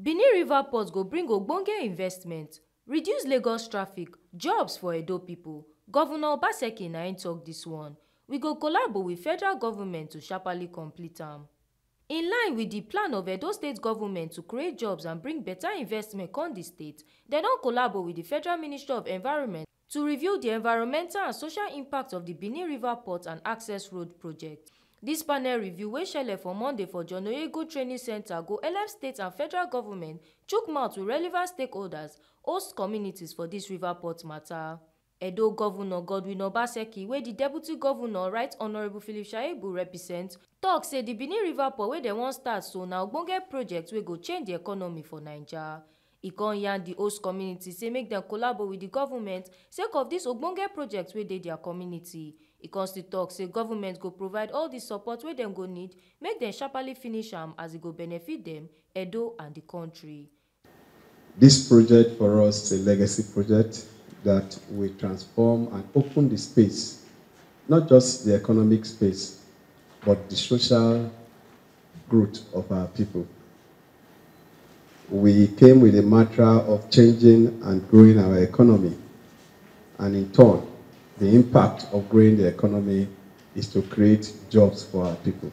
Benin River Port go bring Ogbonge investment, reduce Lagos traffic, jobs for Edo people. Governor Obaseki na im talk dis one. We go collabo with federal government to Sharpaly complete am. In line with the plan of Edo State government to create jobs and bring better investment come the state, dem don collabo with the Federal Ministry of Environment to review the environmental and social impact of the Benin River Port and Access Road project. Dis panel review wey shele for Monday for John Oyego Training Center go help state and federal government chook mouth with relevant stakeholders, host communities for dis river port matter. Edo Governor Godwin Obaseki, wey di Deputy Governor Right Honourable Philip Shaibu represent, tok say di Benin River Port wey dem wan start so na ogbonge project wey go change di economy for Naija. E con yarn di host community say make dem collabo with di government sake of dis ogbonge project wey dey dia community. E con still tok say government go provide all di support wey dem go need make dem sharparly finish am as e go benefit dem, Edo and di country. This project for us is a legacy project that will transform and open the space, not just the economic space, but the social growth of our people. We came with a mantra of changing and growing our economy, and in turn, the impact of growing the economy is to create jobs for our people.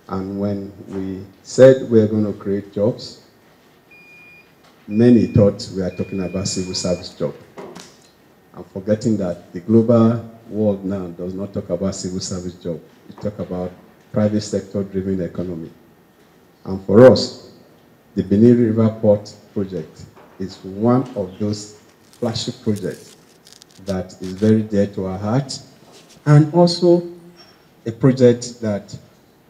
And when we said we're going to create jobs, many thought we are talking about civil service job. I'm forgetting that the global world now does not talk about civil service job. It talk about private sector driven economy. And for us, the Benin River Port project is one of those flagship projects that is very dear to our heart, and also a project that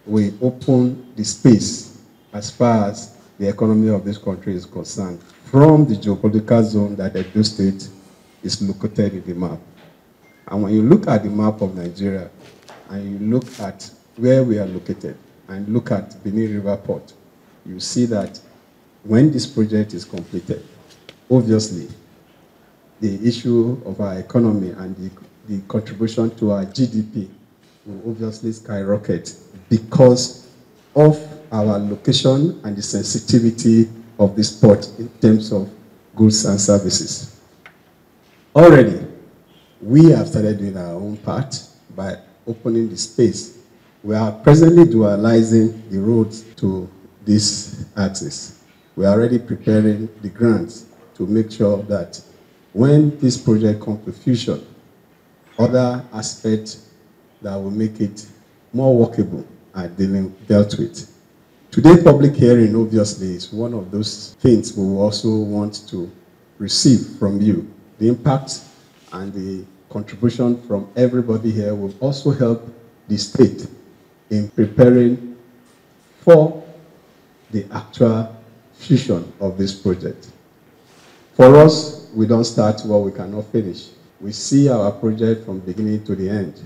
will open the space as far as the economy of this country is concerned from the geopolitical zone that Edo State is located in the map. And when you look at the map of Nigeria and you look at where we are located and look at Benin River Port, you see that when this project is completed, obviously, the issue of our economy and the contribution to our GDP will obviously skyrocket because of our location and the sensitivity of this port in terms of goods and services. Already, we have started doing our own part by opening the space. We are presently dualizing the roads to this axis. We are already preparing the grants to make sure that when this project comes to fruition, other aspects that will make it more workable are dealt with. Today's public hearing, obviously, is one of those things we will also want to receive from you. The impact and the contribution from everybody here will also help the state in preparing for the actual fruition of this project. For us, we don't start what we cannot finish. We see our project from beginning to the end.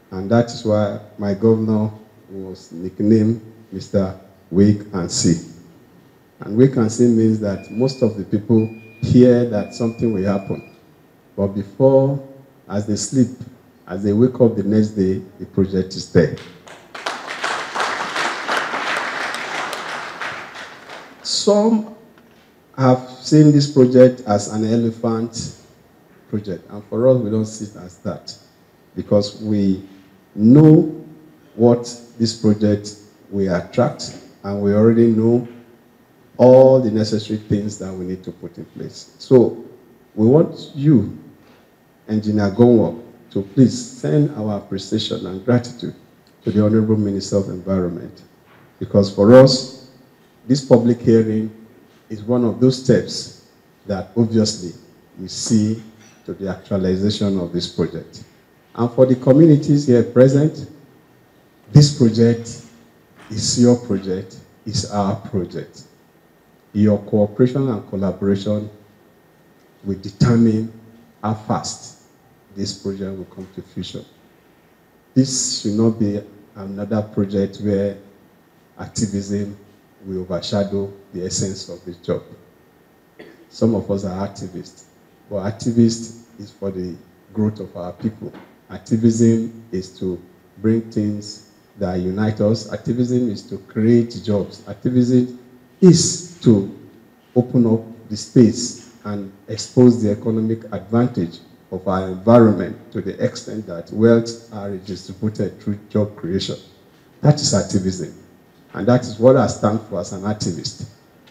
And that is why my governor was nicknamed Mr. Wait and See. And wait and see means that most of the people hear that something will happen. But before, as they sleep, as they wake up the next day, the project is there. Some have seen this project as an elephant project, and for us, we don't see it as that, because we know what this project will attract, and we already know all the necessary things that we need to put in place. So we want you, Engineer Gonwo, to please send our appreciation and gratitude to the Honorable Minister of Environment, because for us, this public hearing is one of those steps that obviously we see to the actualization of this project. And for the communities here present, this project is your project, is our project. Your cooperation and collaboration will determine how fast this project will come to fruition. This should not be another project where activism will overshadow the essence of this job. Some of us are activists, but activists is for the growth of our people. Activism is to bring things that unite us. Activism is to create jobs. Activism is to open up the space and expose the economic advantage of our environment to the extent that wealth are redistributed through job creation. That is activism. And that is what I stand for as an activist.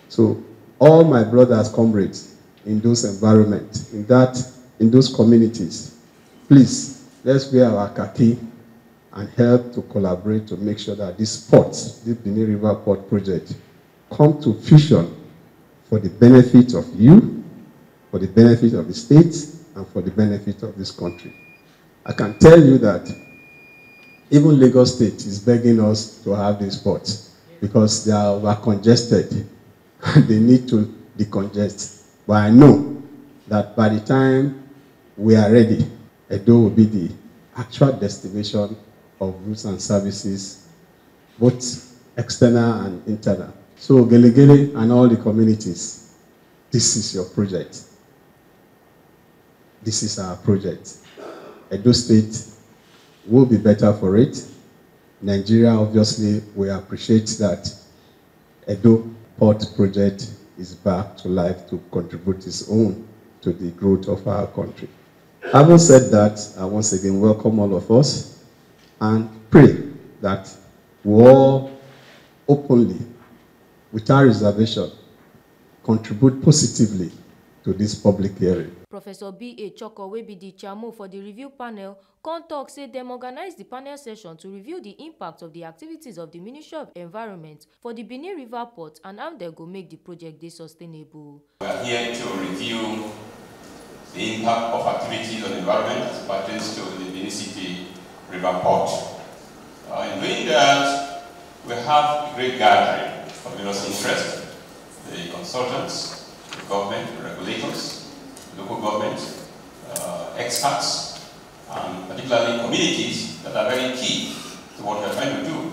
So all my brothers, comrades in those environments, in those communities, please, let's wear our khaki and help to collaborate to make sure that this port, this Benin River Port project, come to fruition for the benefit of you, for the benefit of the state, and for the benefit of this country. I can tell you that even Lagos State is begging us to have these ports because they are over-congested and they need to decongest. But I know that by the time we are ready, Edo will be the actual destination of goods and services, both external and internal. So Gelegele and all the communities, this is your project. This is our project. Edo State will be better for it. Nigeria, obviously, we appreciate that Edo Port project is back to life to contribute its own to the growth of our country. Having said that, I once again welcome all of us and pray that we all openly, without reservation, contribute positively to this public hearing. Professor B.A. Choko, wey be the chairman for the review panel, come talk say dem organize the panel session to review the impact of the activities of the Ministry of Environment for the Benin River Port and how dem go make the project dey sustainable. We are here to review the impact of activities on the environment as pertains to the Benin City River Port. In doing that, we have a great gathering of various interests, the consultants, the government, the regulators, local government, experts, and particularly communities that are very key to what we are trying to do.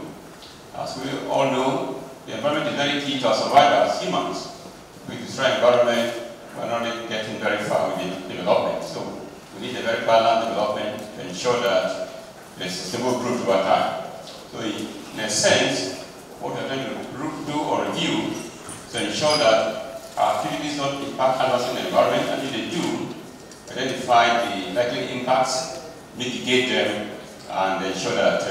As we all know, the environment is very key to our survival as humans. If we destroy the environment, we're not getting very far with the development. So we need a very balanced development to ensure that there's sustainable growth over time. So in a sense, what we're trying to do or review is to ensure that our activities not impact adversely on the environment, and if they do, identify the likely impacts, mitigate them, and ensure that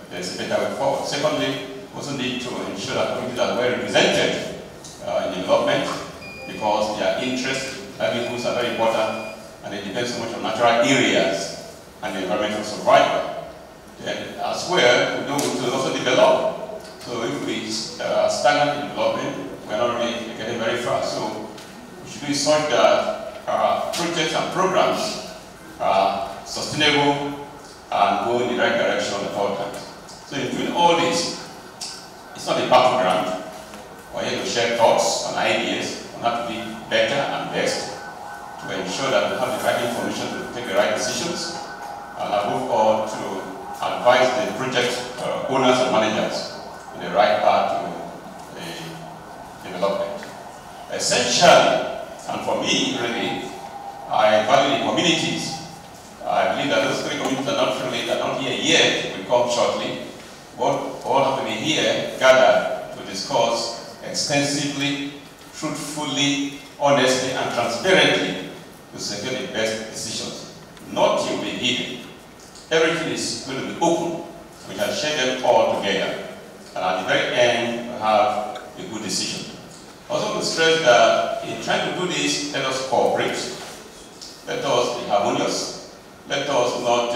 there's a better way forward. Secondly, we also need to ensure that communities are well represented in development, because their interests, livelihoods are very important, and they depend so much on natural areas and the environmental survival. Then, as well, we don't want to also develop. So if we stagnant in development, we're not really getting very far. So we should do such that our projects and programs are sustainable and go in the right direction at all times. So in doing all this, it's not a battleground. We're here to share thoughts and ideas on how to be better and best to ensure that we have the right information to take the right decisions, and above all to advise the project owners and managers in the right path to development. Essentially, and for me really, I value the communities. I believe that those three communities are not here yet, will come shortly. But all have to be here, gathered to discuss extensively, truthfully, honestly, and transparently to secure the best decisions. Nothing will be hidden. Everything is going to be open. We can share them all together. And at the very end, we have a good decision. I also want to stress that in trying to do this, let us cooperate. Let us be harmonious. Let us not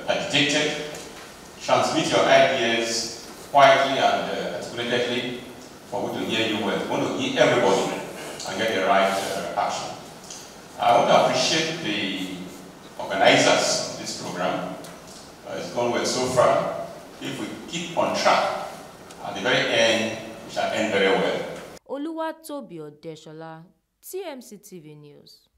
agitated. Transmit your ideas quietly and articulately for we to hear you well. We want to hear everybody and get the right action. I want to appreciate the organizers of this program. It's gone well so far. If we keep on track, at the very end, we shall end very well. Oluwatobi Odeshola, TMC TV News.